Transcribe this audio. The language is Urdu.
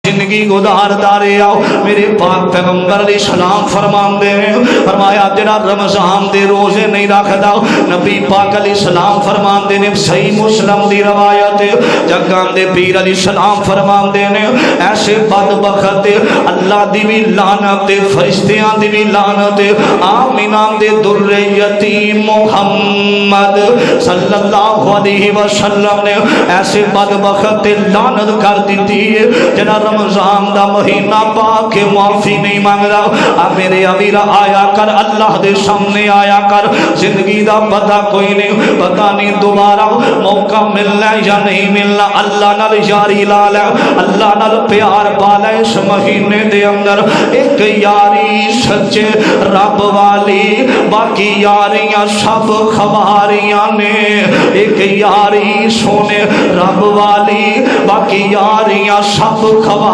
زندگی گزاردا رہیا میرے پاک پیغمبر علیہ السلام فرماندے نے فرمایا جڑا رمضان دے روزے نہیں رکھدا نبی پاک علیہ السلام فرماندے نے صحیح مسلم دی روایت جگاں دے پیر علیہ السلام فرماندے نے ایسے بدبخت اللہ دی بھی لعنت فرشتیاں دی بھی لعنت آمینہ دے در یتیم محمد صلی اللہ علیہ وسلم نے ایسے بدبخت لعنت کر دیتی ہے جنا رمضان دا مہینہ پاک کے معافی نہیں مانگدا میرے امیر آیا کر اللہ دے سامنے آیا کر زندگی دا پتہ کوئی نہیں پتہ نہیں دوبارہ موقع ملنا یا نہیں ملنا اللہ نال یاری لا لے اللہ نال پیار پا لے اس مہینے دے اندر ایک یاری سچے رب والی باقی یاریاں سب خواریاں نے ایک یاری سونے رب والی باقی یاریاں سب خواریاں